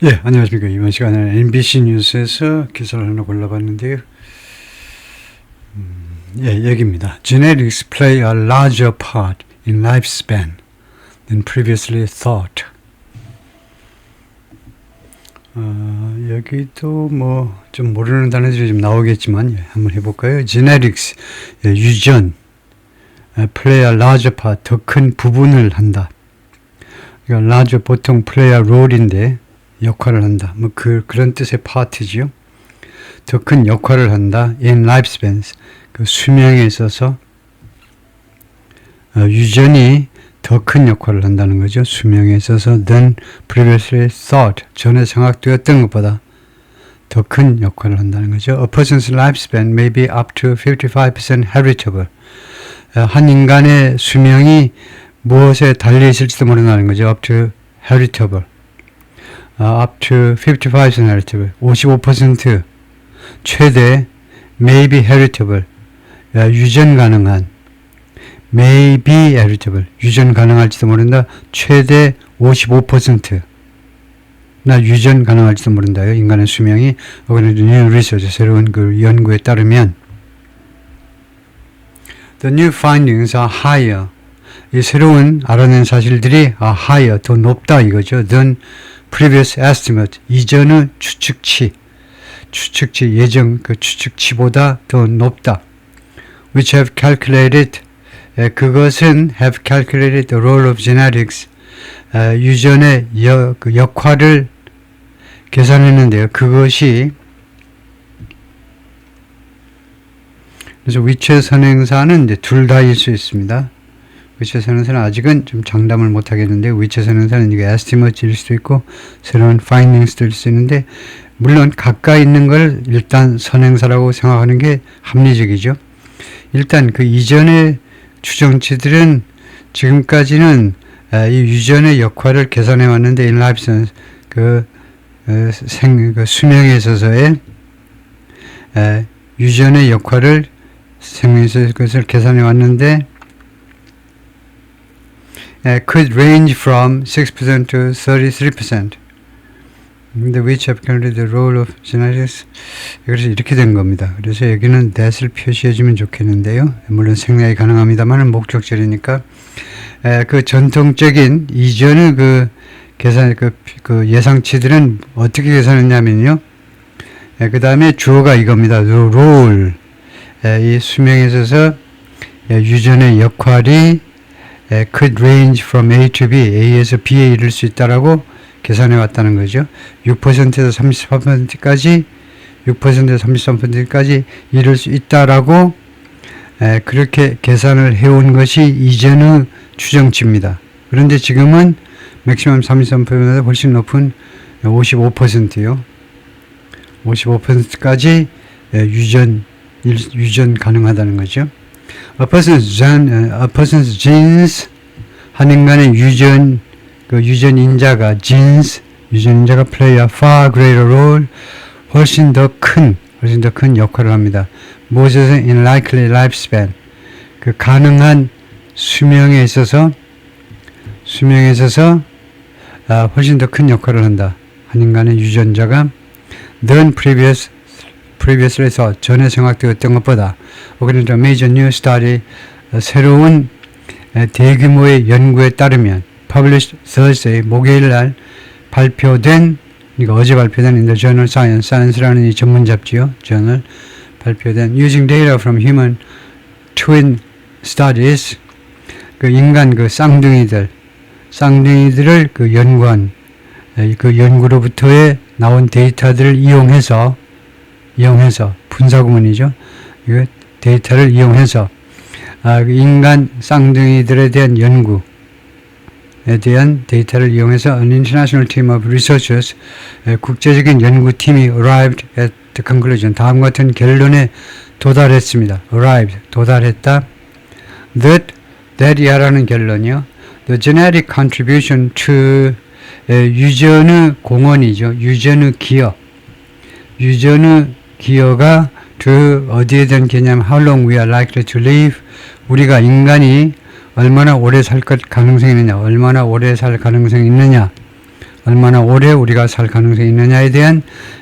예, 안녕하십니까. 이번 시간에는 NBC 뉴스에서 기사를 하나 골라봤는데요. 예, 여기입니다. Genetics play a larger part in lifespan than previously thought. 여기도 뭐 좀 모르는 단어들이 좀 나오겠지만 예, 한번 해볼까요? Genetics, 예, 유전, play a larger part, 더 큰 부분을 한다. 그러니까 larger 보통 play a role인데 역할을 한다. 뭐 그런 뜻의 파트지요. 더 큰 역할을 한다. In lifespans, 그 수명에 있어서 유전이 더 큰 역할을 한다는 거죠. 수명에 있어서 than previously thought, 전에 생각되었던 것보다 더 큰 역할을 한다는 거죠. A person's lifespan may be up to 55% heritable. 한 인간의 수명이 무엇에 달려 있을지도 모른다는 거죠. Up to heritable. up to 55% heritable. 55% 최대 may be heritable. 유전 가능한 may be heritable. 유전 가능할지도 모른다. 최대 55%. 나 유전 가능할지도 모른다요. 인간의 수명이. new research, 새로운 그 연구에 따르면 the new findings are higher. 이 새로운 알아낸 사실들이 are higher, 더 높다 이거죠. than previous estimate, 이전의 추측치, 예전 그 추측치보다 더 높다. which have calculated, 그것은 have calculated the role of genetics, 유전의 그 역할을 계산했는데요. 그것이 그래서 위치의 선행사는 이제 둘 다일 수 있습니다. 위치의 선행사는 아직은 좀 장담을 못 하겠는데 위치의 선행사는 이게 estimate일 수도 있고 새로운 findings일 수 있는데 물론 가까이 있는 걸 일단 선행사라고 생각하는 게 합리적이죠. 일단 그 이전의 추정치들은 지금까지는 이 유전의 역할을 계산해 왔는데 in life 그 수명에 있어서의 유전의 역할을 생명에 있어서 그것을 계산해 왔는데 could range from 6% to 33%. 근데 which have calculated the role of genetics. 그래서 이렇게 된 겁니다. 그래서 여기는 that을 표시해주면 좋겠는데요. 물론 생략이 가능합니다만 목적절이니까 그 전통적인 이전의 그 계산 그 예상치들은 어떻게 계산했냐면요. 그 다음에 주어가 이겁니다. role. 이 수명에 있어서 유전의 역할이 could range from A to B, A에서 B에 이를 수 있다라고 계산해 왔다는 거죠. 6%에서 33%까지, 6%에서 33%까지 이를 수 있다라고 그렇게 계산을 해온 것이 이전의 추정치입니다. 그런데 지금은 맥시멈 33%보다 훨씬 높은 55%요. 55%까지 유전 가능하다는 거죠. A person's genes, 한 인간의 유전인자가 genes, 유전인자가 play a far greater role, 훨씬 더 큰 역할을 합니다. 무엇에서 in likely lifespan, 그 가능한 수명에 있어서 훨씬 더 큰 역할을 한다. 한 인간의 유전자가 than previously thought, 전에 생각되었던 것보다. 그런데 major new study, 새로운 대규모의 연구에 따르면 published Thursday, 목요일 날 발표된, 이거 어제 발표된 in the journal Science라는 이 전문 잡지요. journal 발표된 using data from human twin studies, 그 인간 그 쌍둥이들을 그 연구한 그 연구로부터의 나온 데이터들을 이용해서 분사구문이죠. 이 데이터를 이용해서 인간 쌍둥이들에 대한 연구에 대한 데이터를 이용해서 an international team of researchers, 국제적인 연구팀이 arrived at the conclusion, 다음과 같은 결론에 도달했습니다. 도달했다. that이라는 결론이요. The genetic contribution to, 유전의 공헌이죠. 유전의 기여가 어디에 대한 개념, how long we are likely to live, 우리가 인간이 얼마나 오래 살 가능성이 있느냐, 얼마나 오래 우리가 살 가능성이 있느냐에 대한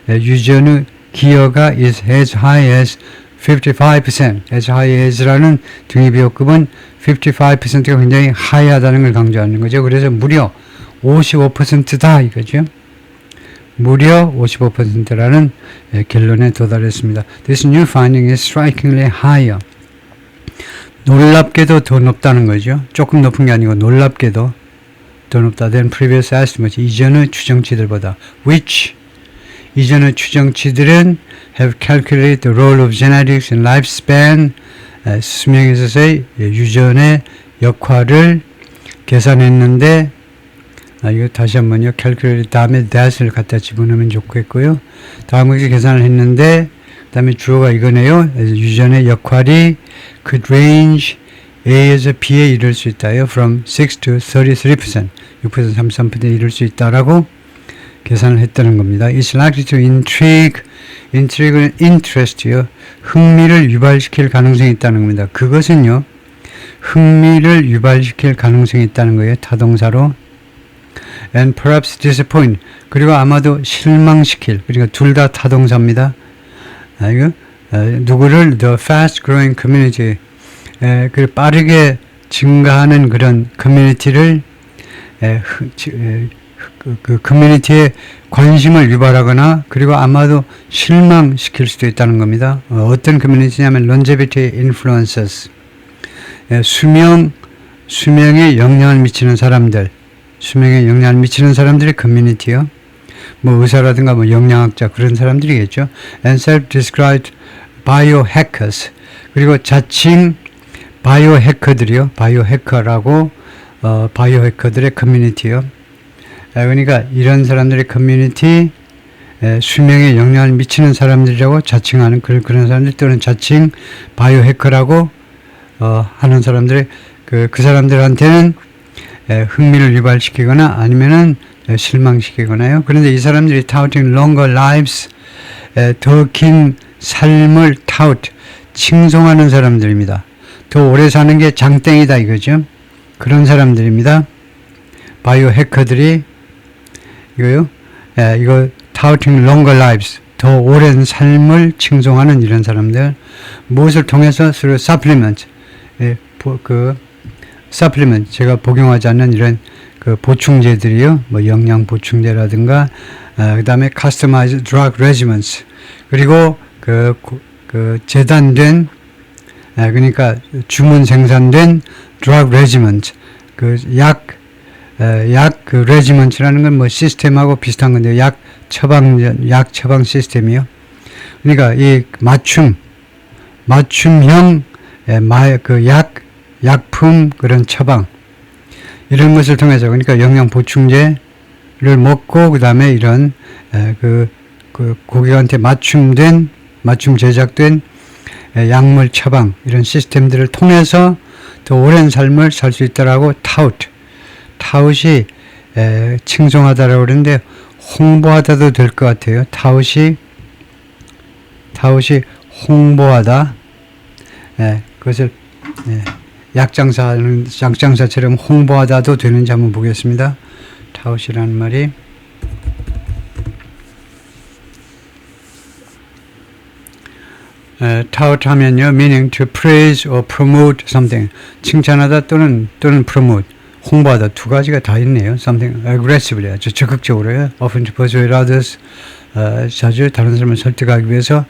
유전의 기여가 is as high as 55%. as high as라는 등위비호급은 55%가 굉장히 하이하다는 걸 강조하는 거죠. 그래서 무려 55%다 이거죠. 무려 55%라는 결론에 도달했습니다. This new finding is strikingly higher. 놀랍게도 더 높다는 거죠. 조금 높은 게 아니고 놀랍게도 더 높다. than previous estimates. 이전의 추정치들보다. which 이전의 추정치들은 have calculated the role of genetics in lifespan. 수명에 있어서의 유전의 역할을 계산했는데 이거 다시 한번요. calculate 다음에 that을 갖다 집어넣으면 좋겠고요. 다음에 계산을 했는데 그 다음에 주어가 이거네요. 유전의 역할이 could range A에서 B에 이를 수 있다요. from 6 to 33%. 6% 33%에 이를 수 있다라고 계산을 했다는 겁니다. It's likely to intrigue는 interest요. 흥미를 유발시킬 가능성이 있다는 겁니다. 그것은요. 흥미를 유발시킬 가능성이 있다는 거예요. 타동사로. And perhaps disappoint. 그리고 아마도 실망시킬. 그러니까 둘 다 타동사입니다. 누구를 the fast growing community. 그 빠르게 증가하는 그런 커뮤니티를 그 커뮤니티에 관심을 유발하거나 그리고 아마도 실망시킬 수도 있다는 겁니다. 어떤 커뮤니티냐면 longevity influencers. 수명에 영향을 미치는 사람들. 수명에 영향을 미치는 사람들의 커뮤니티요. 뭐 의사라든가 뭐 영양학자 그런 사람들이겠죠. And self-described biohackers. 그리고 자칭 바이오해커들이요. 바이오해커라고 바이오해커들의 커뮤니티요. 그러니까 이런 사람들의 커뮤니티 수명에 영향을 미치는 사람들이라고 자칭하는 그런 사람들 또는 자칭 바이오해커라고 하는 사람들의 그 사람들한테는 흥미를 유발시키거나 아니면은 실망시키거나요. 그런데 이 사람들이 touting longer lives 더 긴 삶을 칭송하는 사람들입니다. 더 오래 사는 게 장땡이다 이거죠. 그런 사람들입니다. 바이오 해커들이 이거요. 이거 touting longer lives 더 오랜 삶을 칭송하는 이런 사람들. 무엇을 통해서 through supplement supplement 제가 복용하지 않는 이런 그 보충제들이요. 뭐 영양 보충제라든가 그다음에 customized drug regimens 그리고 그 재단된 그러니까 주문 생산된 drug regiment 그 regiment라는 건 뭐 시스템하고 비슷한 건데 약 처방 시스템이요. 그러니까 이 맞춤형 약품 그런 처방 이런 것을 통해서 그러니까 영양 보충제를 먹고 그 다음에 이런 그 고객한테 맞춤 제작된 약물 처방 이런 시스템들을 통해서 더 오랜 삶을 살 수 있다라고 타웃이 칭송하다라고 그러는데 홍보하다도 될 것 같아요. 타웃이 홍보하다. 그것을 약장사처럼 홍보하다도 되는지 한번 보겠습니다. 타웃이라는 말이 tout 하면요, meaning to praise or promote something. 칭찬하다 또는 promote. 홍보하다 두 가지가 다 있네요. something aggressively 아주 적극적으로요. often to persuade others. 자주 다른 사람을 설득하기 위해서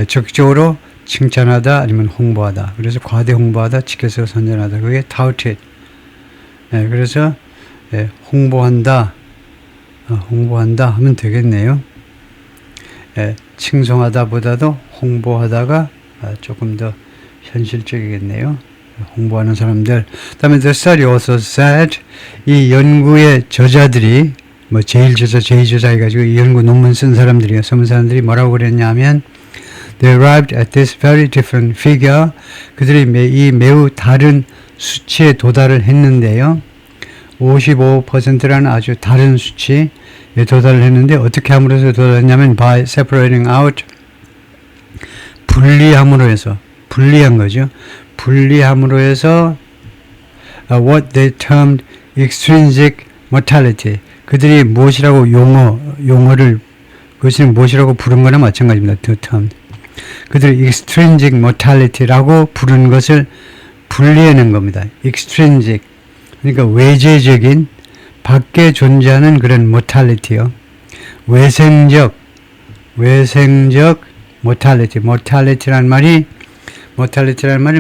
적극적으로 칭찬하다 아니면 홍보하다. 그래서 과대 홍보하다, 지켜서 선전하다. 그게 touted. 그래서 홍보한다 하면 되겠네요. 칭송하다보다도 홍보하다가 조금 더 현실적이겠네요. 홍보하는 사람들. 그다음에 the study also said 이 연구의 저자들이 뭐 제1저자 해가지고 이 연구 논문 쓴 사람들이요. 전문 사람들이 뭐라고 그랬냐면 they arrived at this very different figure. 그들이 이 매우 다른 수치에 도달을 했는데요. 55%라는 아주 다른 수치에 도달을 했는데 어떻게 함으로써 도달했냐면 by separating out 분리한 거죠. 분리함으로 해서 what they termed extrinsic mortality 그들이 무엇이라고 용어를 그것을 무엇이라고 부른 거나 마찬가지입니다. 두 term. 그들이 extrinsic mortality라고 부른 것을 분리해낸 겁니다. extrinsic 그러니까 외재적인 밖에 존재하는 그런 mortality요. 외생적 mortality라는 말은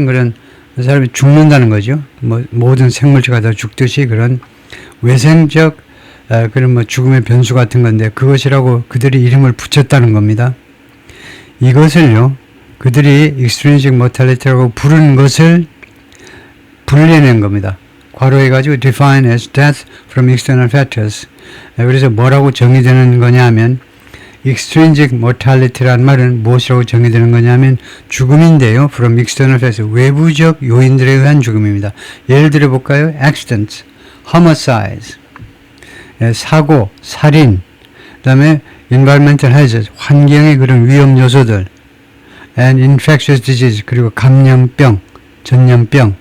그런 사람이 죽는다는 거죠. 모든 생물체가 다 죽듯이 그런 외생적 그런 죽음의 변수 같은 건데 그것이라고 그들이 이름을 붙였다는 겁니다. 이것을요, 그들이 extrinsic mortality라고 부르는 것을 분리해낸 겁니다. 괄호해가지고 define as death from external factors. 그래서 뭐라고 정의되는 거냐 하면 extrinsic mortality란 말은 무엇이라고 정의되는 거냐 하면 죽음인데요. from external factors. 외부적 요인들에 의한 죽음입니다. 예를 들어 볼까요? accidents, homicides, 사고, 살인, 그 다음에 environmental hazards, 환경의 그런 위험 요소들, and infectious disease, 그리고 감염병, 전염병,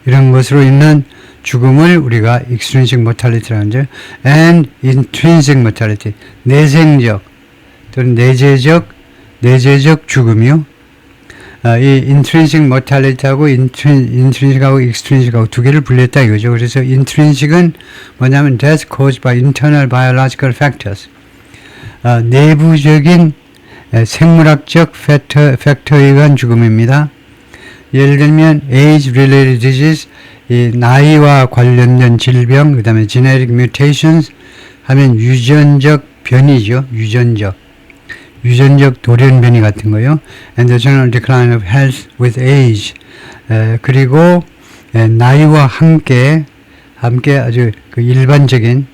이런 것으로 인한 죽음을 우리가 extrinsic mortality라는 줄, and intrinsic mortality, 내생적 또는 내재적 죽음이요. 이 intrinsic mortality하고 intrinsic하고 extrinsic하고 두 개를 분리했다 이거죠. 그래서 intrinsic은 뭐냐면 death caused by internal biological factors, 내부적인 생물학적 팩터에 의한 죽음입니다. 예를 들면 age-related disease, 이 나이와 관련된 질병, 그 다음에 genetic mutations 하면 유전적 변이죠. 유전적 돌연변이 같은 거요. And the general decline of health with age. 그리고 나이와 함께 아주 그 일반적인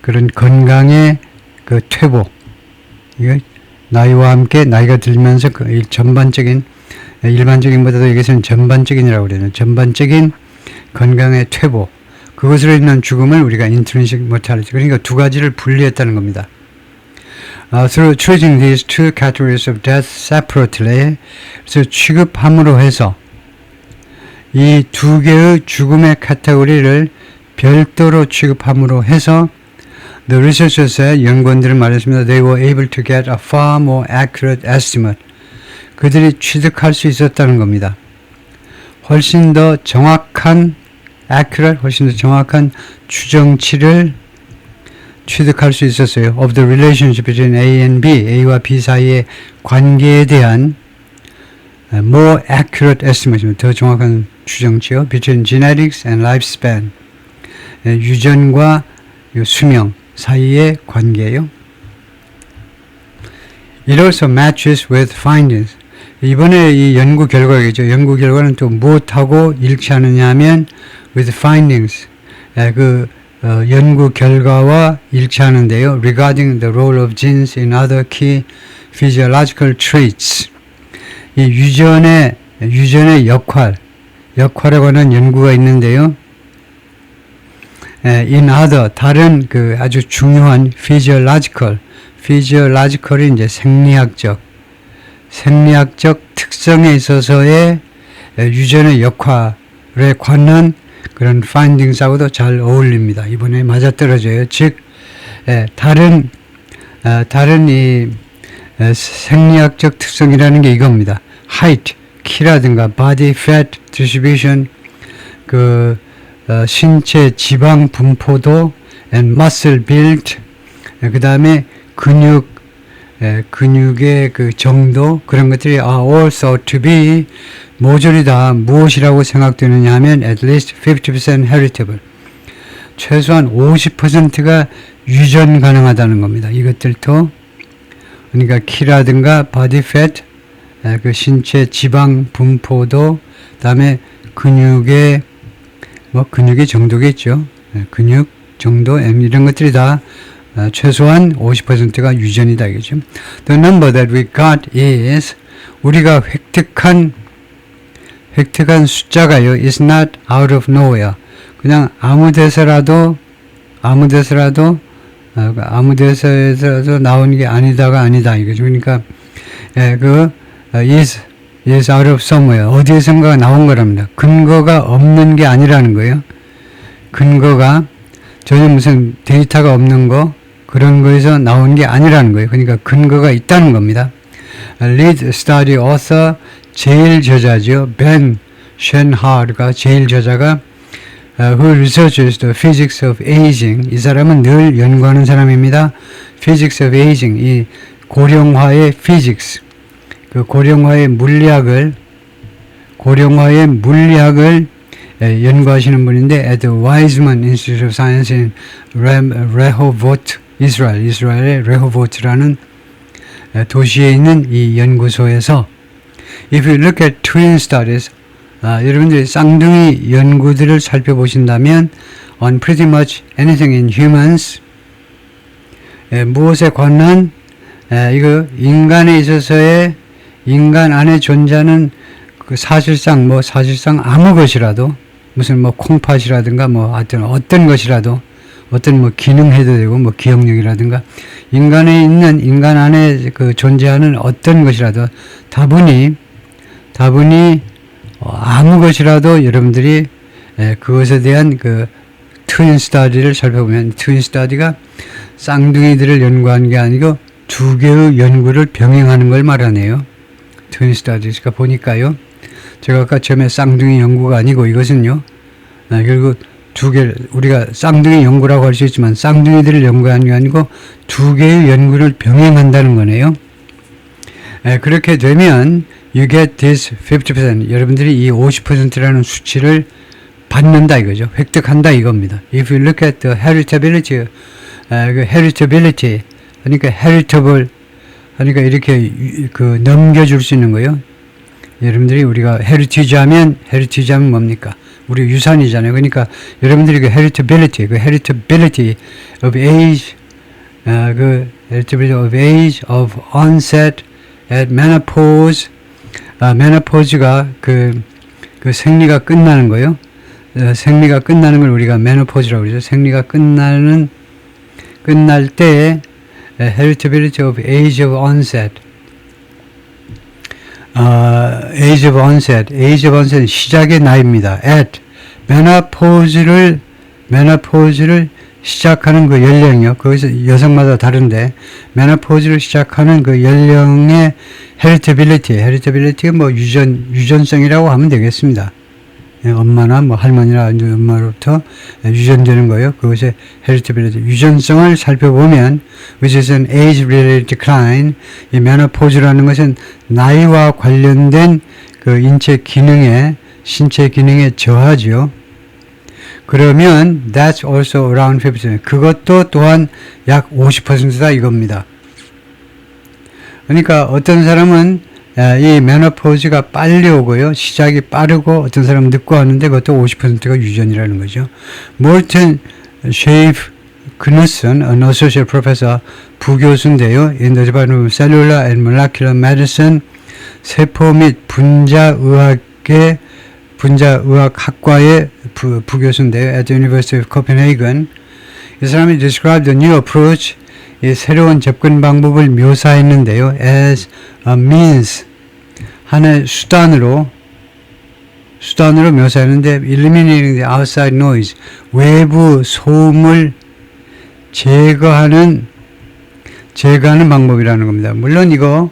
그런 건강의 그 퇴보. 이거 나이와 함께 나이가 들면서 그 일반적인보다도 여기서는 전반적인이라고 그래요. 전반적인 건강의 퇴보. 그것으로 인한 죽음을 우리가 intrinsic mortality. 그러니까 두 가지를 분리했다는 겁니다. Through treating these two categories of death separately, 그래서 취급함으로 해서 이 두 개의 죽음의 카테고리를 별도로 취급함으로 해서 the researchers, 연구원들은 말했습니다. They were able to get a far more accurate estimate. 그들이 취득할 수 있었다는 겁니다. 훨씬 더 정확한 추정치를 취득할 수 있었어요. Of the relationship between A and B, A와 B 사이의 관계에 대한 more accurate estimate, 더 정확한 추정치요. Between genetics and lifespan, 유전과 수명 사이의 관계예요. It also matches with findings. 이번에 이 연구 결과겠죠. 연구 결과는 또 무엇하고 일치하느냐 하면 with findings. 연구 결과와 일치하는데요. Regarding the role of genes in other key physiological traits. 이 유전의 역할에 관한 연구가 있는데요. In other, 다른 그 아주 중요한 physiological이 이제 생리학적 특성에 있어서의 유전의 역할에 관한 그런 파인딩스하고도 잘 어울립니다. 이번에 맞아떨어져요. 즉, 다른 이 생리학적 특성이라는 게 이겁니다. height, 키라든가 body fat distribution, 신체 지방 분포도 and muscle build, 그 다음에 근육의 그 정도, 그런 것들이 are all thought to be 모조리 다 무엇이라고 생각되느냐 하면 at least 50% heritable. 최소한 50%가 유전 가능하다는 겁니다. 이것들도. 그러니까 키라든가 body fat, 그 신체 지방 분포도, 그다음에 근육의 정도겠죠. 근육 정도, 이런 것들이 다 최소한 50%가 유전이다 이거죠. The number that we got is, 우리가 획득한 숫자가요, is not out of nowhere. 그냥 아무 데서라도 나오는 게 아니다 이거죠. 그러니까 is out of somewhere, 어디에선가 나온 거랍니다. 근거가 없는 게 아니라는 거예요. 근거가 전혀 무슨 데이터가 없는 거 그런 거에서 나온 게 아니라는 거예요. 그러니까 근거가 있다는 겁니다. Lead Study Author 제일 저자죠. Ben Shenhar가 제일 저자가 who researches the physics of aging. 이 사람은 늘 연구하는 사람입니다. Physics of aging, 이 고령화의 physics, 그 고령화의 물리학을 연구하시는 분인데 at the Weizmann Institute of Science in Rehovot, 이스라엘의 레호보트라는 도시에 있는 이 연구소에서 if you look at twin studies, 여러분들이 쌍둥이 연구들을 살펴보신다면 on pretty much anything in humans, 무엇에 관한 이거 인간에 있어서의 인간 안에 존재하는 그 사실상 아무 것이라도 무슨 뭐 콩팥이라든가 뭐 어떤 것이라도 어떤 뭐 기능해도 되고 뭐 기억력이라든가 인간 안에 그 존재하는 어떤 것이라도 다분히 아무 것이라도 여러분들이 그것에 대한 그 트윈 스터디를 살펴보면 트윈 스터디가 쌍둥이들을 연구하는 게 아니고 두 개의 연구를 병행하는 걸 말하네요. 트윈 스터디가 보니까요. 제가 아까 처음에 쌍둥이 연구가 아니고 이것은요. 결국 두 개, 우리가 쌍둥이 연구라고 할 수 있지만 쌍둥이들을 연구하는 게 아니고 두 개의 연구를 병행한다는 거네요. 그렇게 되면 you get this 50%. 여러분들이 이 50%라는 수치를 받는다 이거죠. 획득한다 이겁니다. If you look at the heritability, 그 heritability, 그러니까 heritable, 그러니까 이렇게 그 넘겨줄 수 있는 거예요. 여러분들이 우리가 헤리티지 하면 뭡니까? 우리 유산이잖아요. 그러니까 여러분들이 그 heritability of age, 그 heritability of age, of onset, at menopause, menopause가 그 생리가 끝나는 거예요. 생리가 끝나는 걸 우리가 menopause라고 그러죠. 생리가 끝날 때 heritability of age of onset. age of onset은 시작의 나이입니다. at menopause를 시작하는 그 연령이요. 거기서 여성마다 다른데 menopause를 시작하는 그 연령의 heritability가 뭐 유전성이라고 하면 되겠습니다. 엄마나 뭐 할머니나 엄마로부터 유전되는 거예요. 그것의 heritability. 유전성을 살펴보면 which is an age-related decline. 이 menopause라는 것은 나이와 관련된 그 신체 기능의 저하죠. 그러면 that's also around 50%. 그것도 또한 약 50%다 이겁니다. 그러니까 어떤 사람은 이 메노포즈가 빨리 오고요. 시작이 빠르고 어떤 사람은 늦고 하는데 그것도 50%가 유전이라는 거죠. 몰튼 쉐이프 그누슨, an associate professor, 부교수인데요. In the Department of Cellular and Molecular Medicine, 세포 및 분자의학학과의 부교수인데요. At the University of Copenhagen. 이 사람이 described the new approach, 이 새로운 접근 방법을 묘사했는데요. as a means, 하나의 수단으로 묘사했는데 eliminating the outside noise, 외부 소음을 제거하는 방법이라는 겁니다. 물론 이거는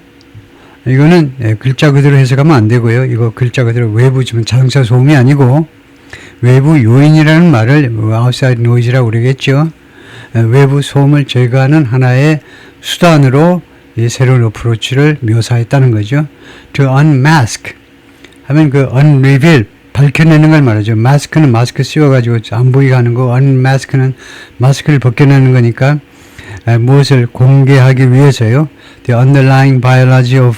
글자 그대로 해석하면 안 되고요. 이거 글자 그대로 외부 지금 자동차 소음이 아니고 외부 요인이라는 말을 outside noise라고 그러겠죠. 외부 소음을 제거하는 하나의 수단으로 이 새로운 어프로치를 묘사했다는 거죠. To unmask 하면 그 unreveal 밝혀내는 걸 말하죠. 마스크는 마스크 씌워가지고 안 보이게 하는 거, unmask는 마스크를 벗겨내는 거니까 무엇을 공개하기 위해서요. The underlying biology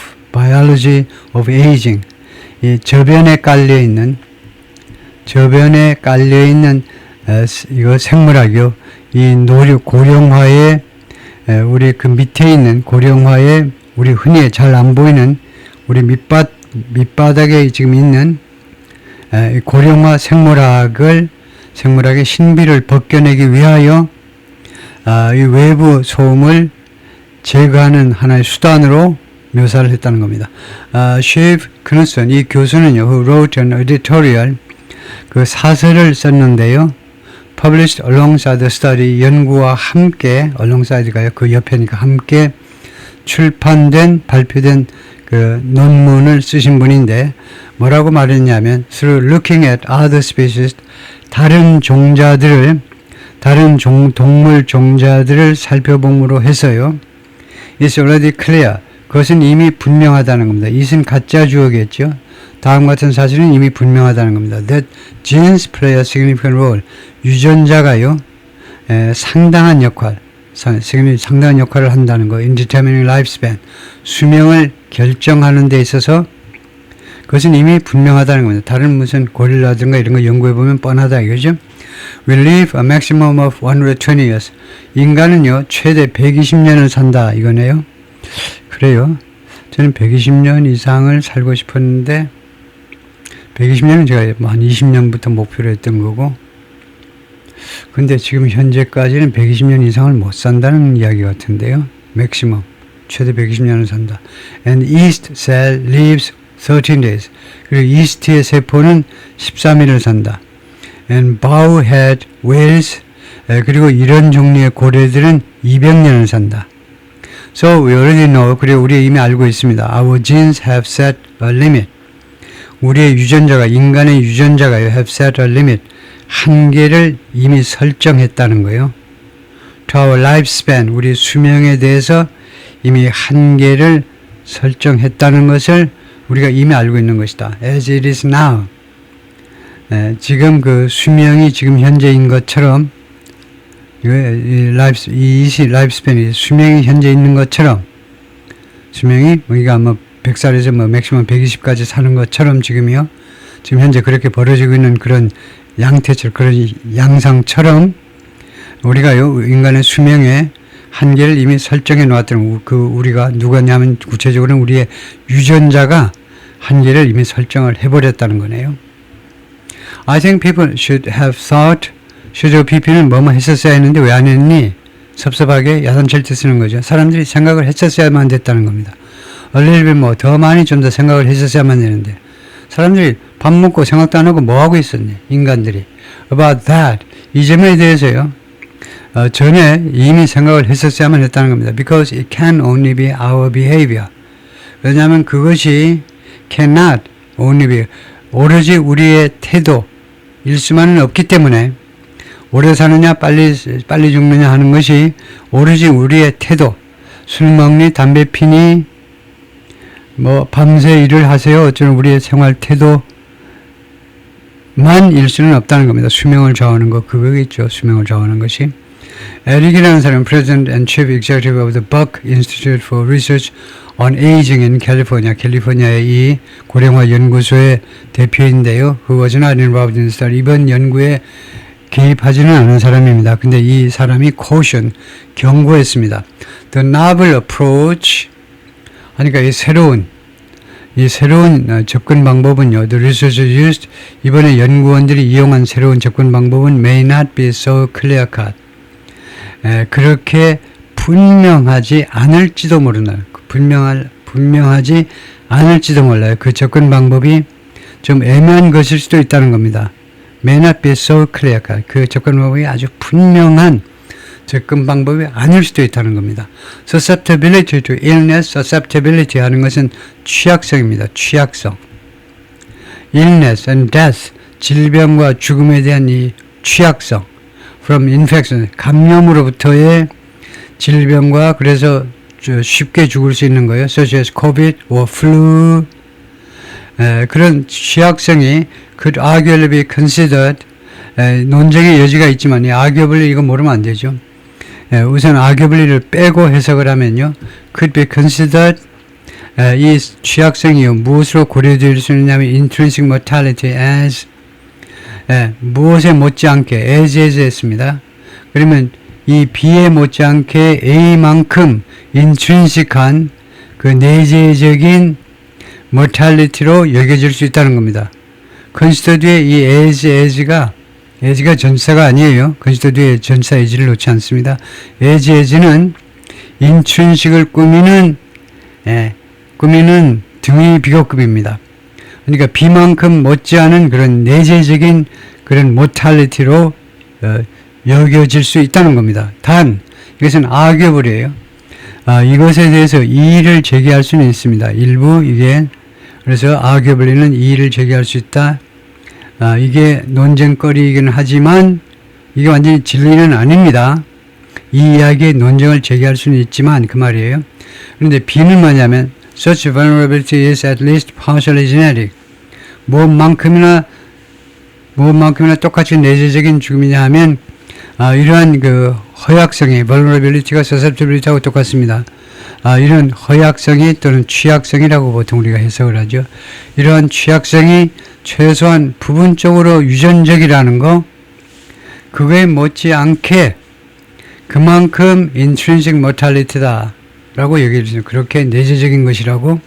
of aging, 이 저변에 깔려 있는 이거 생물학이요. 이 고령화의 우리 그 밑에 있는 고령화의 우리 흔히 잘 안 보이는 우리 밑바닥에 지금 있는 고령화 생물학의 신비를 벗겨내기 위하여 이 외부 소음을 제거하는 하나의 수단으로 묘사를 했다는 겁니다. 쉐이프 그누슨, 이 교수는요, who wrote an editorial, 그 사설을 썼는데요. published alongside the study, 연구와 함께, alongside가요, 그 옆에니까 함께 출판된, 발표된 그 논문을 쓰신 분인데, 뭐라고 말했냐면, through looking at other species, 다른 종자들을, 동물 종자들을 살펴봄으로 해서요, it's already clear. 그것은 이미 분명하다는 겁니다. it은 가짜 주어겠죠. 다음 같은 사실은 이미 분명하다는 겁니다. That genes play a significant role. 유전자가요, 상당한 역할을 한다는 거. In determining lifespan. 수명을 결정하는 데 있어서 그것은 이미 분명하다는 겁니다. 다른 무슨 고릴라든가 이런 거 연구해보면 뻔하다 이거죠. We live a maximum of 120 years. 인간은요, 최대 120년을 산다 이거네요. 그래요. 저는 120년 이상을 살고 싶었는데 120년은 제가 한 20년부터 목표로 했던 거고, 근데 지금 현재까지는 120년 이상을 못 산다는 이야기 같은데요. 맥시멈 최대 120년을 산다. And yeast cell lives 13 days. 그리고 이스트의 세포는 13일을 산다. And bowhead whales, 그리고 이런 종류의 고래들은 200년을 산다. So we already know, 그리고 우리 이미 알고 있습니다. Our genes have set a limit. 우리의 유전자가, 인간의 유전자가 have set a limit. 한계를 이미 설정했다는 거예요. To our lifespan, 우리 수명에 대해서 이미 한계를 설정했다는 것을 우리가 이미 알고 있는 것이다. As it is now. 지금 그 수명이 지금 현재인 것처럼, 이 라이프스팬이 수명이 현재 있는 것처럼, 수명이 우리가 뭐 100살에서 뭐 맥시멈 120까지 사는 것처럼 지금이요. 지금 현재 그렇게 벌어지고 있는 그런 양태처럼, 그런 양상처럼 우리가요, 인간의 수명의 한계를 이미 설정해 놓았다는, 그 우리가 누가냐면 구체적으로는 우리의 유전자가 한계를 이미 설정을 해버렸다는 거네요. I think people should have thought, PP는 뭐뭐 했었어야 했는데 왜 안 했니? 섭섭하게 야단칠 때 쓰는 거죠. 사람들이 생각을 했었어야만 됐다는 겁니다. A little bit more, 더 많이 좀 더 생각을 했었어야만 되는데, 사람들이 밥 먹고 생각도 안 하고 뭐 하고 있었니? 인간들이. About that, 이 점에 대해서요, 전에 이미 생각을 했었어야만 했다는 겁니다. Because it can only be our behavior. 왜냐하면 그것이 cannot only be, 오로지 우리의 태도일 수만은 없기 때문에, 오래 사느냐 빨리 죽느냐 하는 것이 오로지 우리의 태도, 술 먹니 담배 피니 뭐 밤새 일을 하세요, 어쩌면 우리의 생활 태도만 일 수는 없다는 겁니다. 수명을 좌우하는 거 그거겠죠. 수명을 좌우하는 것이. 에릭이라는 사람은 President and Chief Executive of the Buck Institute for Research on Aging in California, 캘리포니아의 이 고령화 연구소의 대표인데요. Who was not involved in the study. 이번 연구에 개입하지는 않은 사람입니다. 근데 이 사람이 caution, 경고했습니다. The novel approach, 그러니까 이 새로운 접근 방법은요, the researchers used, 이번에 연구원들이 이용한 새로운 접근 방법은 may not be so clear cut. 그렇게 분명하지 않을지도 모르나요? 분명하지 않을지도 몰라요. 그 접근 방법이 좀 애매한 것일 수도 있다는 겁니다. may not be so clear cut. 그 접근 방법이 아주 분명한 접근 방법이 아닐 수도 있다는 겁니다. susceptibility to illness, susceptibility 하는 것은 취약성입니다. 취약성. illness and death, 질병과 죽음에 대한 이 취약성. from infection, 감염으로부터의 질병과 그래서 쉽게 죽을 수 있는 거예요. such as COVID or flu. 그런 취약성이 could arguably be considered, 논쟁의 여지가 있지만 이 arguably 이거 모르면 안 되죠. 우선 arguably를 빼고 해석을 하면요, could be considered, 이 취약성이요 무엇으로 고려될 수 있냐면 intrinsic mortality as, 무엇에 못지않게 as 했습니다. 그러면 이 B에 못지않게 A만큼 intrinsic한 그 내재적인 mortality로 여겨질 수 있다는 겁니다. consider 뒤에 이 as가 전치사가 아니에요. consider 뒤에 전치사 as를 놓지 않습니다. as는 intrinsic을 꾸미는 등위 비교급입니다. 그러니까 B만큼 못지않은 그런 내재적인 그런 mortality로 여겨질 수 있다는 겁니다. 단 이것은 arguable이에요. 이것에 대해서 이의를 제기할 수는 있습니다. 일부 이게 그래서 arguably는 이의를 제기할 수 있다. 이게 논쟁거리이긴 하지만 이게 완전히 진리는 아닙니다. 이 이야기에 논쟁을 제기할 수는 있지만 그 말이에요. 그런데 B는 뭐냐면 such vulnerability is at least partially genetic. 무엇만큼이나 똑같이 내재적인 죽음이냐 하면 이러한 그 허약성이 vulnerability가 susceptibility하고 똑같습니다. 이런 허약성이 또는 취약성이라고 보통 우리가 해석을 하죠. 이러한 취약성이 최소한 부분적으로 유전적이라는 거, 그거에 못지않게 그만큼 intrinsic mortality다 라고 얘기를 해주죠. 그렇게 내재적인 것이라고.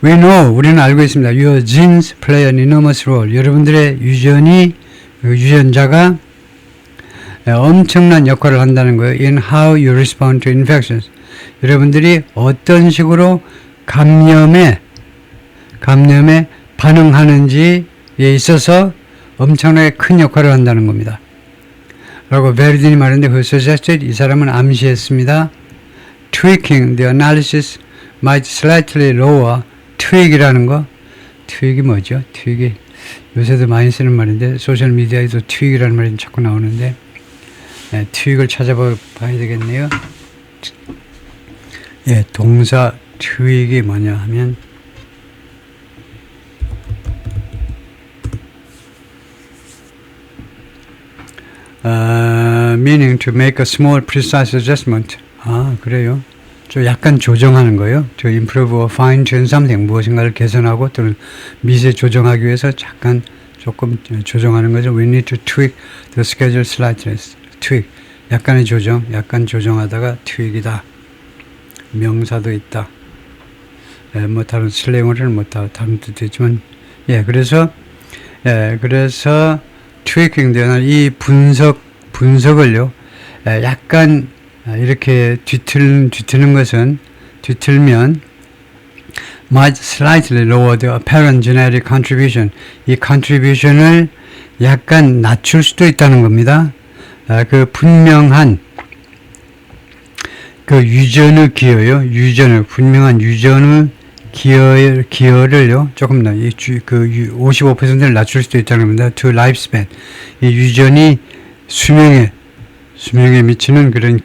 We know, 우리는 알고 있습니다. Your genes play an enormous role. 여러분들의 유전자가 엄청난 역할을 한다는 거예요. In how you respond to infections. 여러분들이 어떤 식으로 감염에 반응하는지에 있어서 엄청나게 큰 역할을 한다는 겁니다. 라고 베르딘이 말했는데 그 suggested, 이 사람은 암시했습니다. Tweaking the analysis might slightly lower. 트윅이라는 거, 트윅이 뭐죠? 트윅이 요새도 많이 쓰는 말인데 소셜미디어에도 트윅이라는 말이 자꾸 나오는데 트윅을 찾아봐야 되겠네요. 예, 동사 트윅이 뭐냐 하면 meaning to make a small precise adjustment. 그래요. 좀 약간 조정하는 거예요. To improve or fine tune something. 무엇인가를 개선하고 또는 미세 조정하기 위해서 조금 조정하는 거죠. We need to tweak the schedule slightly. tweak. 약간의 조정. 약간 조정하다가 tweak이다. 명사도 있다. 뭐 다른 슬랭어는 다른 뜻도 있지만 그래서 tweaking 되는 이 분석을요. 약간 이렇게 뒤틀면 might slightly lower the apparent genetic contribution. 이 contribution을 약간 낮출 수도 있다는 겁니다. 그 분명한 그 유전의 기여요. 분명한 유전의 기여를요. 조금 더 그 55%를 낮출 수도 있다는 겁니다. to lifespan. 이 유전이 수명에 미치는 그런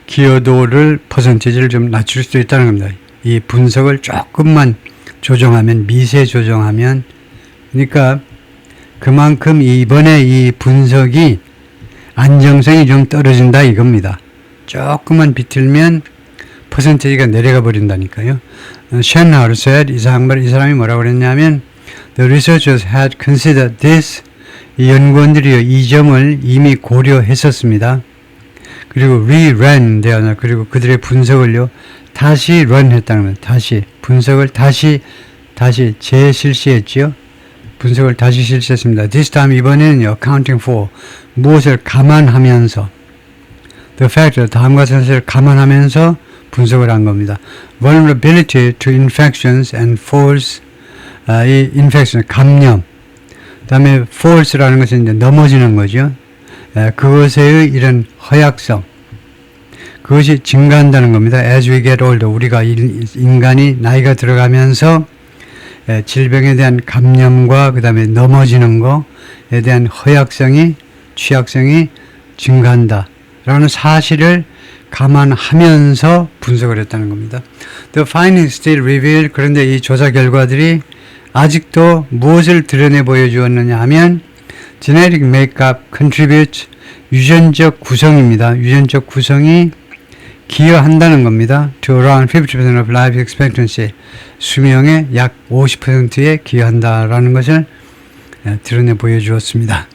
기여도를 퍼센티지를 좀 낮출 수도 있다는 겁니다. 이 분석을 조금만 조정하면, 미세 조정하면, 그러니까 그만큼 이번에 이 분석이 안정성이 좀 떨어진다 이겁니다. 조금만 비틀면 퍼센티지가 내려가 버린다니까요. 쉔하우르 said, 이 사람이 뭐라고 그랬냐면 The researchers had considered this. 이 연구원들이 이 점을 이미 고려했었습니다. 그리고 re-ran 그리고 그들의 분석을요 다시 run 했다는 겁니다. 다시 분석을 다시 재실시했지요. 분석을 다시 실시했습니다. This time 이번에는요 accounting for 무엇을 감안하면서 the factor 다음과 같은 사실을 감안하면서 분석을 한 겁니다. Vulnerability to infections and false 이 infection 감염 그 다음에 false라는 것은 이제 넘어지는 거죠. 그것의 이런 허약성 그것이 증가한다는 겁니다. As we get older 우리가 인간이 나이가 들어가면서 질병에 대한 감염과 그 다음에 넘어지는 거에 대한 취약성이 증가한다 라는 사실을 감안하면서 분석을 했다는 겁니다. The findings still reveal 그런데 이 조사 결과들이 아직도 무엇을 드러내 보여주었느냐 하면 genetic makeup contributes 유전적 구성입니다. 유전적 구성이 기여한다는 겁니다. To around 50% of life expectancy 수명의 약 50%에 기여한다라는 것을 드러내 보여주었습니다.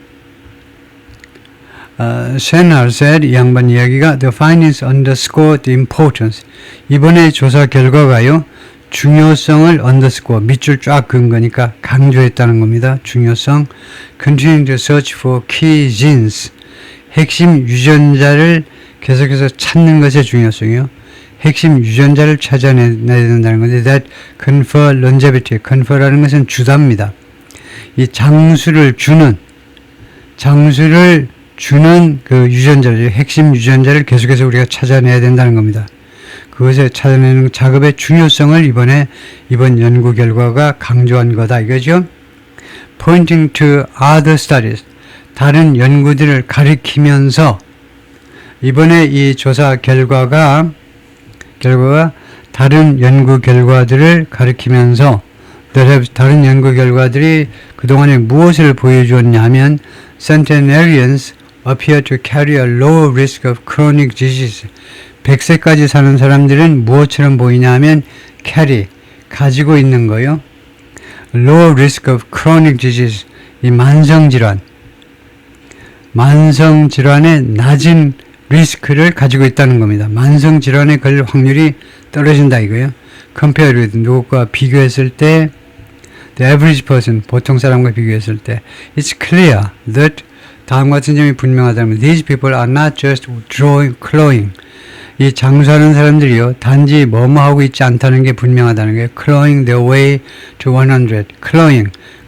쉔하우르 said 이 양반 이야기가 The findings underscore the importance 이번에 조사 결과가요 중요성을 underscore 밑줄 쫙 그은 거니까 강조했다는 겁니다. 중요성 continuing to search for key genes 핵심 유전자를 계속해서 찾는 것의 중요성이요. 핵심 유전자를 찾아내야 된다는 건데 that confer longevity confer라는 것은 주답니다. 이 장수를 주는 장수를 주는 그 유전자를, 핵심 유전자를 계속해서 우리가 찾아내야 된다는 겁니다. 그것을 찾아내는 작업의 중요성을 이번 연구 결과가 강조한 거다 이거죠. Pointing to other studies, 다른 연구들을 가리키면서 이번에 이 조사 결과가 다른 연구 결과들을 가리키면서 다른 연구 결과들이 그동안에 무엇을 보여주었냐면 centenarians appear to carry a low risk of chronic disease. 100세까지 사는 사람들은 무엇처럼 보이냐면 가지고 있는 거요. low risk of chronic disease, 이 만성질환의 낮은 리스크를 가지고 있다는 겁니다. 만성질환에 걸릴 확률이 떨어진다 이거예요. compare with, 누구와 비교했을 때 the average person, 보통 사람과 비교했을 때 it's clear that 다음과 같은 점이 분명하다면 these people are not just clawing. 이 장수하는 사람들이요, 단지 뭐뭐하고 있지 않다는 게 분명하다는 거예요. clawing their way to 100.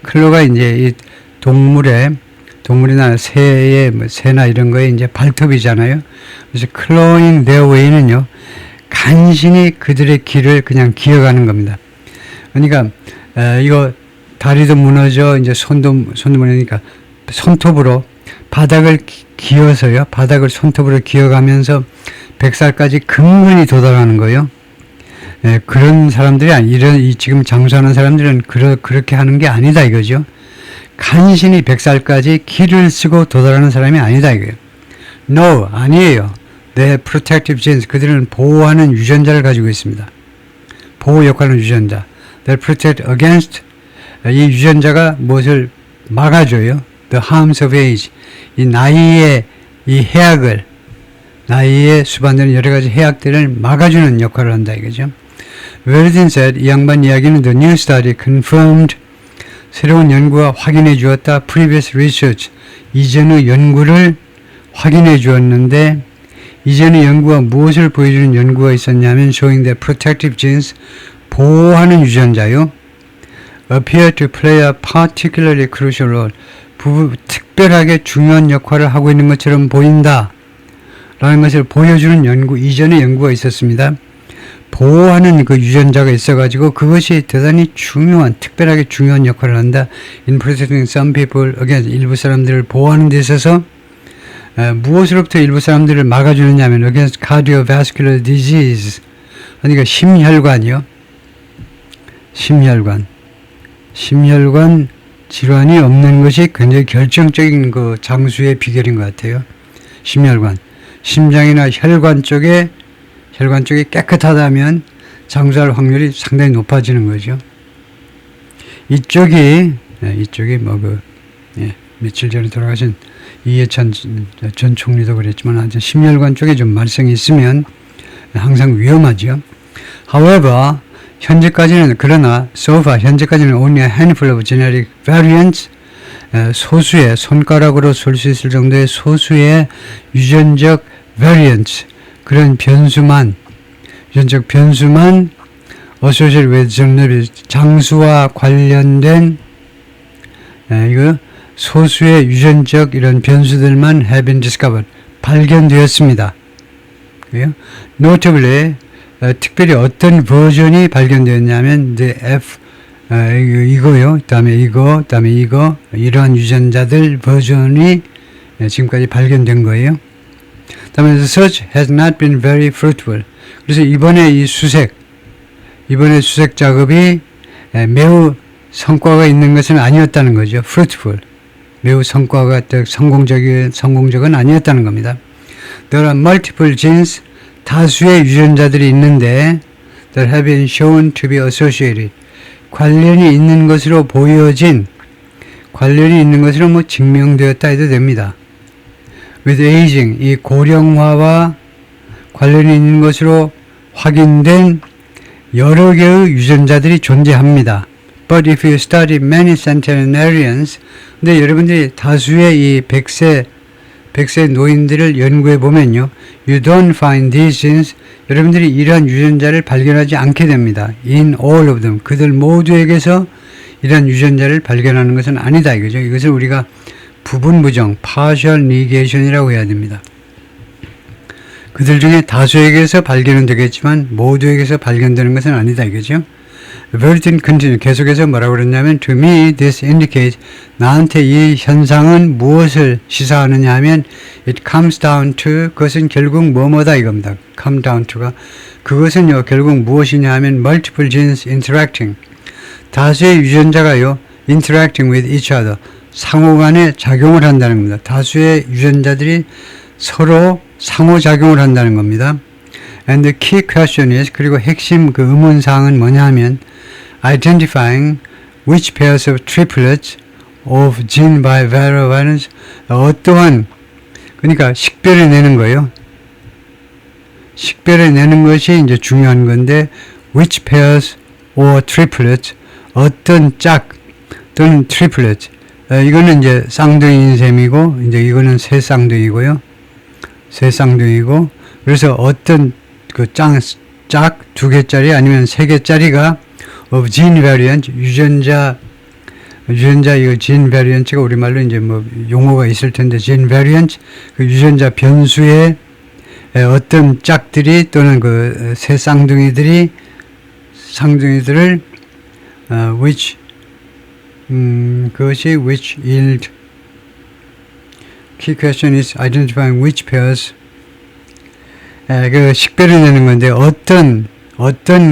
클로가 이제 이 동물이나 새나 이런 거에 이제 발톱이잖아요. 그래서 clawing their way는요, 간신히 그들의 길을 그냥 기어가는 겁니다. 그러니까 이거 다리도 무너져, 이제 손도 무너지니까 손톱으로 바닥을 기어서요, 바닥을 손톱으로 기어가면서 100살까지 근근히 도달하는 거예요. 그런 사람들이 지금 장수하는 사람들은 그렇게 하는 게 아니다 이거죠. 간신히 100살까지 길을 쓰고 도달하는 사람이 아니다 이거예요. No, 아니에요. They have protective genes. 그들은 보호하는 유전자를 가지고 있습니다. 보호 역할하는 유전자. They protect against, 이 유전자가 무엇을 막아줘요? The harms of age. 이 나이의 나이에 수반되는 여러 가지 해악들을 막아주는 역할을 한다 이거죠. Verdin said, 이 양반 이야기는 the new study confirmed, 새로운 연구가 확인해 주었다. previous research, 이전의 연구를 확인해 주었는데, 이전의 연구가 무엇을 보여주는 연구가 있었냐면 showing that protective genes, 보호하는 유전자요, appear to play a particularly crucial role, 특별하게 중요한 역할을 하고 있는 것처럼 보인다 라는 것을 보여주는 이전의 연구가 있었습니다. 보호하는 그 유전자가 있어가지고 그것이 대단히 특별하게 중요한 역할을 한다. In protecting some people against, 일부 사람들을 보호하는 데 있어서 무엇으로부터 일부 사람들을 막아주느냐 하면 against cardiovascular disease, 그러니까 심혈관 질환이 없는 것이 굉장히 결정적인 그 장수의 비결인 것 같아요. 심혈관, 심장이나 혈관 쪽이 깨끗하다면 장수할 확률이 상당히 높아지는 거죠. 이쪽이 며칠 전에 돌아가신 이해찬 전 총리도 그랬지만 아주 심혈관 쪽에 좀 말썽이 있으면 항상 위험하죠. However, 현재까지는 only a handful of genetic variants, 소수의, 손가락으로 쏠 수 있을 정도의 소수의 유전적 variants, 그런 유전적 변수만 associated with 장수와 관련된 소수의 유전적 이런 변수들만 have been discovered, 발견되었습니다. Notably, 특별히 어떤 버전이 발견되었냐면 the 이거요, 다음에 이거, 이러한 유전자들 버전이 지금까지 발견된 거예요. 다음에 the search has not been very fruitful. 그래서 이번에 수색 작업이 매우 성과가 있는 것은 아니었다는 거죠. fruitful, 매우 성공적은 아니었다는 겁니다. There are multiple genes, 다수의 유전자들이 있는데 that have been shown to be associated, 관련이 있는 것으로 증명되었다 해도 됩니다. with aging, 이 고령화와 관련이 있는 것으로 확인된 여러 개의 유전자들이 존재합니다. But if you study many centenarians, 근데 여러분들이 다수의 이 100세 노인들을 연구해 보면요, you don't find these genes, 여러분들이 이러한 유전자를 발견하지 않게 됩니다. In all of them, 그들 모두에게서 이러한 유전자를 발견하는 것은 아니다 이거죠. 이것을 우리가 부분 부정, partial negation이라고 해야 됩니다. 그들 중에 다수에게서 발견은 되겠지만 모두에게서 발견되는 것은 아니다 이거죠. Vertin continue 계속해서 뭐라고 그랬냐면 to me this indicates 나한테 이 현상은 무엇을 시사하느냐 하면 it comes down to 그것은 결국 뭐뭐다 이겁니다. come down to가 그것은요 결국 무엇이냐 하면 multiple genes interacting 다수의 유전자가요 interacting with each other 상호간에 작용을 한다는 겁니다. 다수의 유전자들이 서로 상호작용을 한다는 겁니다. And the key question is 그리고 핵심 그 의문사항은 뭐냐 하면 identifying which pairs of triplets of gene by variance 어떠한 그러니까 식별해내는 거예요. 식별해내는 것이 이제 중요한 건데 which pairs or triplets 어떤 짝 또는 triplets 이거는 이제 쌍둥이인 셈이고 이제 이거는 세 쌍둥이고요. 세 쌍둥이고 그래서 어떤 그 짝 두 개짜리 아니면 세 개짜리가 of gene variant 유전자 이거 gene variant가 우리말로 이제 뭐 용어가 있을 텐데 gene variant 그 유전자 변수의 어떤 짝들이 또는 그 세 쌍둥이들을 which 그것이 which yield key question is identifying which pairs 그 식별해내는 건데 어떤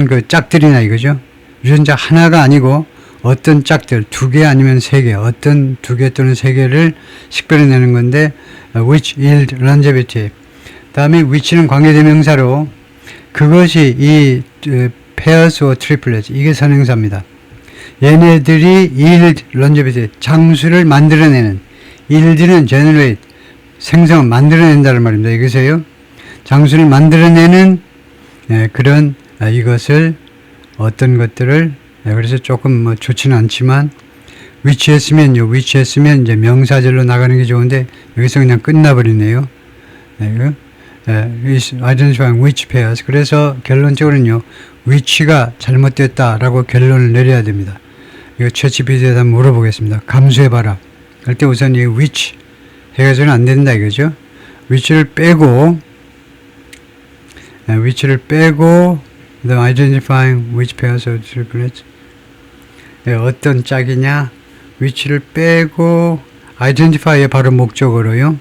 그 짝들이나 이거죠. 유전자 하나가 아니고 어떤 짝들 두 개 아니면 세 개 어떤 두 개 또는 세 개를 식별해내는 건데 which yield longevity 다음에 which는 관계대명사로 그것이 이 pairs or triplets 이게 선행사입니다. 얘네들이 yield longevity 장수를 만들어내는 yield는 generate 생성 만들어낸다는 말입니다. 이것이에요. 장수를 만들어내는 그런 이것을 어떤 것들을 그래서 조금 뭐 좋지는 않지만 위치했으면요. 위치했으면 이제 명사절로 나가는 게 좋은데 여기서 그냥 끝나버리네요. identifying which pairs 그래서 결론적으로는요. 위치가 잘못됐다라고 결론을 내려야 됩니다. 이거 챗GPT에다 한번 물어보겠습니다. 감수해봐라. 그럴 때 우선 이 which 해가지고는 안 된다 이거죠. 위치를 빼고 그다음 identifying which pairs of triplets 어떤 짝이냐 위치를 빼고 identify의 바로 목적으로요.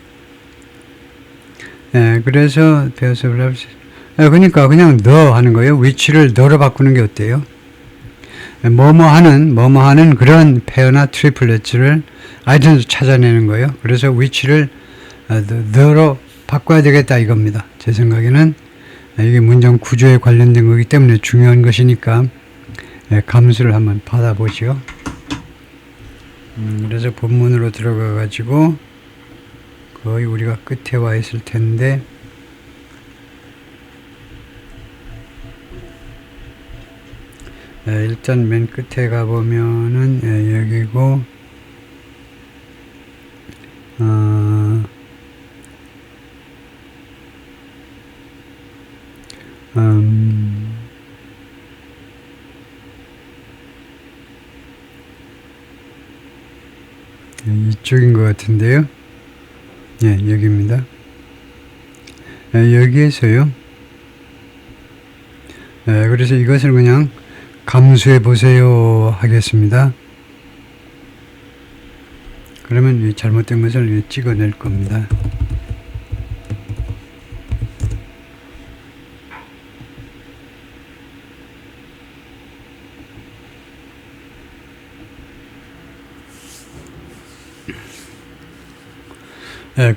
그래서 pairs of triplets 그러니까 그냥 the 하는 거예요. 위치를 the로 바꾸는 게 어때요? 뭐뭐하는 그런 페어나 트리플렛을 아이템에서 찾아내는 거예요. 그래서 위치를 the로 바꿔야 되겠다 이겁니다. 제 생각에는 이게 문장 구조에 관련된 거기 때문에 중요한 것이니까 감수를 한번 받아보죠. 그래서 본문으로 들어가 가지고 거의 우리가 끝에 와 있을 텐데 일단 맨 끝에 가보면은 여기고 이쪽인 것 같은데요. 여기입니다. 여기에서요. 그래서 이것을 그냥 감수해 보세요 하겠습니다. 그러면 잘못된 것을 찍어낼 겁니다.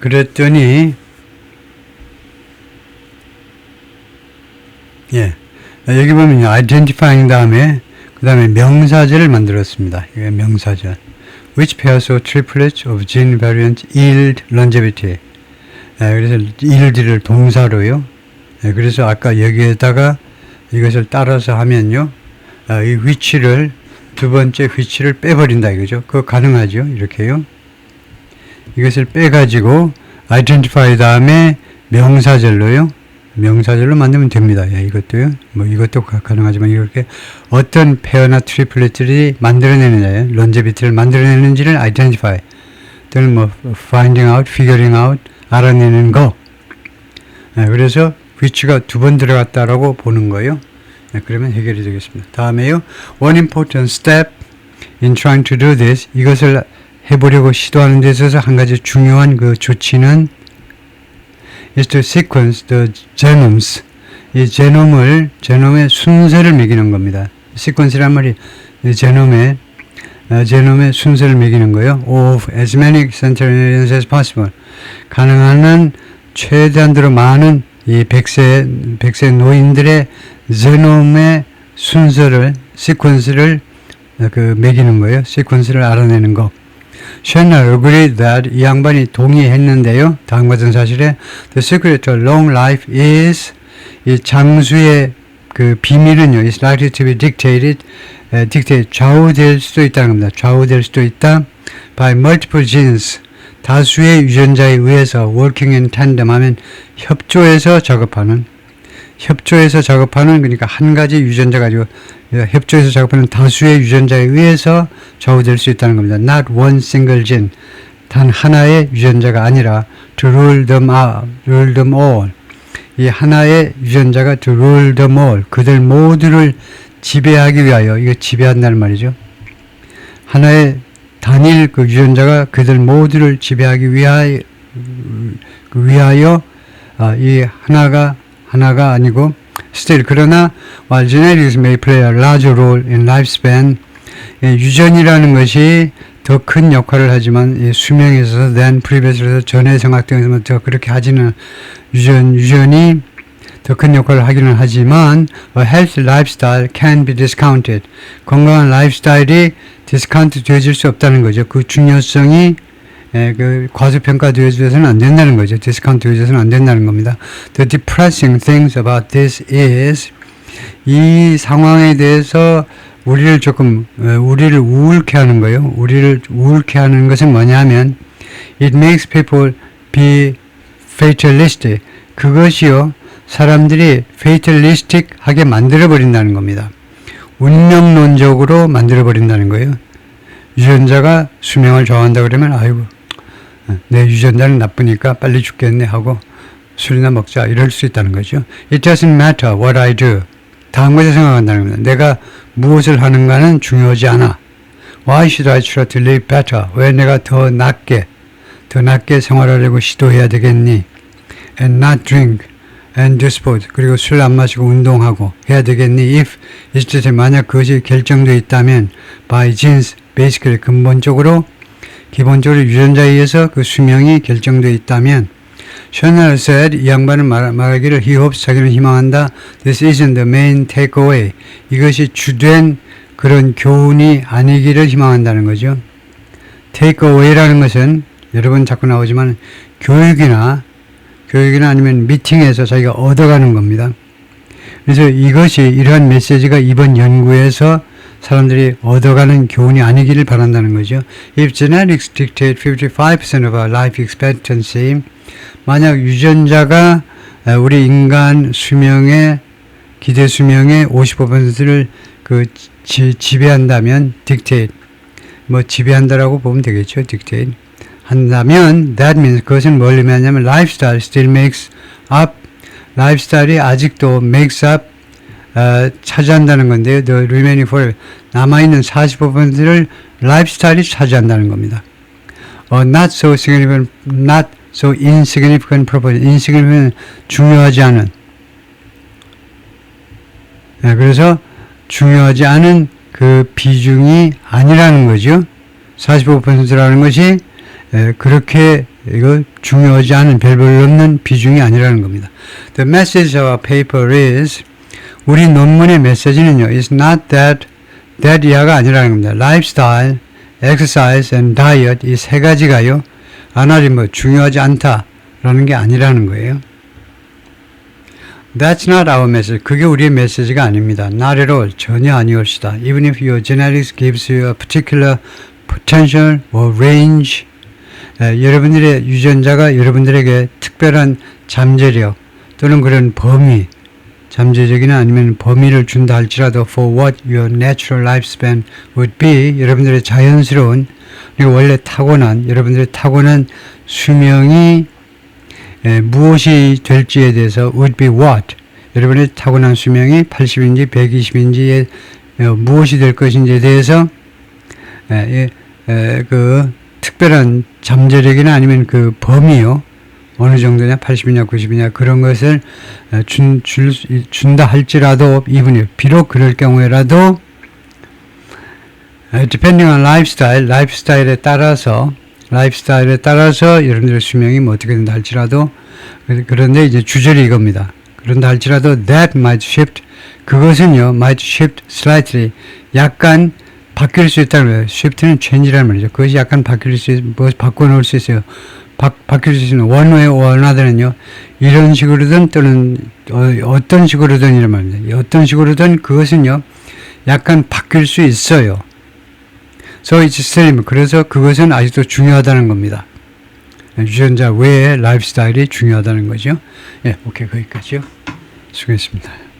그랬더니 여기 보면요. identifying 다음에 그 다음에 명사절을 만들었습니다. 이게 명사절. Which pairs or triplets of gene variants yield longevity. 그래서 yield를 동사로요. 그래서 아까 여기에다가 이것을 따라서 하면요. 이 which를 두 번째 which를 빼버린다 이거죠. 그거 가능하죠. 이렇게요. 이것을 빼가지고 identify 다음에 명사절로요. 명사절로 만들면 됩니다. 이것도요. 뭐 이것도 가능하지만 이렇게 어떤 페어나 트리플렛들이 만들어내느냐요. 런제비티를 만들어내는지를 identify. 또는 뭐 finding out, figuring out, 알아내는 거. 그래서 which가 두 번 들어갔다라고 보는 거예요. 그러면 해결이 되겠습니다. 다음에요. One important step in trying to do this. 이것을 해보려고 시도하는 데 있어서 한 가지 중요한 그 조치는 is to sequence the genomes. 이 제놈의 순서를 매기는 겁니다. sequence란 말이 제놈의 순서를 매기는 거예요. Of as many centenarians as possible. 가능한 한 최대한대로 많은 이 100세 노인들의 제놈의 순서를, 시퀀스를 매기는 거예요. 시퀀스를 알아내는 거. Shannon agreed that 이 양반이 동의했는데요. 다음과 같은 사실에 The secret to long life is 이 장수의 그 비밀은요. is likely to be dictated 좌우될 수도 있다는 겁니다. 좌우될 수도 있다. by multiple genes 다수의 유전자에 의해서 working in tandem 하면 협조해서 작업하는 그러니까 한 가지 유전자 가지고 협조해서 작업하는 다수의 유전자에 의해서 좌우될 수 있다는 겁니다. Not one single gene 단 하나의 유전자가 아니라 to rule them all 이 하나의 유전자가 to rule them all 그들 모두를 지배하기 위하여 이거 지배한다는 말이죠. 하나의 단일 그 유전자가 그들 모두를 지배하기 위하여 이 하나가 아니고 still 그러나 while genetics may play a larger role in lifespan 유전이라는 것이 더 큰 역할을 하지만 수명에 있어서 than previously 전에 생각된 더 그렇게 하지는 유전이 더 큰 역할을 하기는 하지만 a healthy lifestyle can be discounted. 건강한 라이프스타일이 디스카운트 되어질 수 없다는 거죠. 그 중요성이 그 과소평가되어져서는 안 된다는 거죠. 디스카운트 되어져서는 안 된다는 겁니다. The depressing things about this is 이 상황에 대해서 우리를 우울케 하는 거예요. 우리를 우울케 하는 것은 뭐냐면 it makes people be fatalistic. 그것이요. 사람들이 fatalistic하게 만들어버린다는 겁니다. 운명론적으로 만들어버린다는 거예요. 유전자가 수명을 좌우한다 그러면 아이고 내 유전자는 나쁘니까 빨리 죽겠네 하고 술이나 먹자 이럴 수 있다는 거죠. It doesn't matter what I do. 다음 것을 생각한다는 겁니다. 내가 무엇을 하는가는 중요하지 않아. Why should I try to live better? 왜 내가 더 낫게 생활하려고 시도해야 되겠니? And not drink and do sport. 그리고 술 안 마시고 운동하고 해야 되겠니? If is 만약 그것이 결정되어 있다면 by genes, basically 기본적으로 유전자에 의해서 그 수명이 결정되어 있다면 Shannon said 이 양반은 말하기를 he hopes 자기는 희망한다. This isn't the main takeaway. 이것이 주된 그런 교훈이 아니기를 희망한다는 거죠. takeaway라는 것은 여러분 자꾸 나오지만 교육이나 아니면 미팅에서 자기가 얻어가는 겁니다. 그래서 이러한 메시지가 이번 연구에서 사람들이 얻어가는 교훈이 아니기를 바란다는 거죠. If genetics dictate 55% of our life expectancy, 만약 유전자가 우리 인간 기대 수명의 55%를 지배한다면, dictate, 지배한다라고 보면 되겠죠, dictate. 한다면, that means 그것은 뭘 의미하냐면, lifestyle still makes up, lifestyle이 아직도 makes up, 차지한다는 건데요. The remaining for 남아있는 45%를 라이프스타일이 차지한다는 겁니다. Not so insignificant proportion. insignificant 중요하지 않은. 그래서 중요하지 않은 그 비중이 아니라는 거죠. 45%라는 것이 그렇게 중요하지 않은 별 없는 비중이 아니라는 겁니다. The message of our paper is 우리 논문의 메시지는요, is not that 이하가 아니라는 겁니다. lifestyle, exercise, and diet 이 세 가지가요, 아나리 중요하지 않다라는 게 아니라는 거예요. That's not our message. 그게 우리의 메시지가 아닙니다. Not at all. 전혀 아니올시다. Even if your genetics gives you a particular potential or range, 여러분들의 유전자가 여러분들에게 특별한 잠재력 또는 그런 범위, 잠재적이나 아니면 범위를 준다 할지라도 for what your natural lifespan would be 여러분들의 자연스러운 그리고 원래 타고난 여러분들의 타고난 수명이 무엇이 될지에 대해서 would be what 여러분의 타고난 수명이 80인지 120인지에 무엇이 될 것인지에 대해서 그 특별한 잠재력이나 아니면 그 범위요 어느 정도냐 80이냐 90이냐 그런 것을 준다 할지라도 이분이 비록 그럴 경우에라도 depending on 라이프스타일에 따라서 여러분들의 수명이 뭐 어떻게 된다 할지라도 그런데 이제 주절이 이겁니다. 그런다 할지라도 that might shift 그것은요 might shift slightly 약간 바뀔 수 있다는 거예요. shift는 change라는 말이죠. 그것이 약간 바뀔 수 뭐 바꿔놓을 수 있어요. 바뀔 수 있는 one way or another는요 이런 식으로든 또는 어떤 식으로든 이란 말입니다. 어떤 식으로든 그것은요 약간 바뀔 수 있어요. So it's still 그래서 그것은 아직도 중요하다는 겁니다. 유전자 외에 라이프 스타일이 중요하다는 거죠. 예, 오케이 거기까지요. 수고했습니다.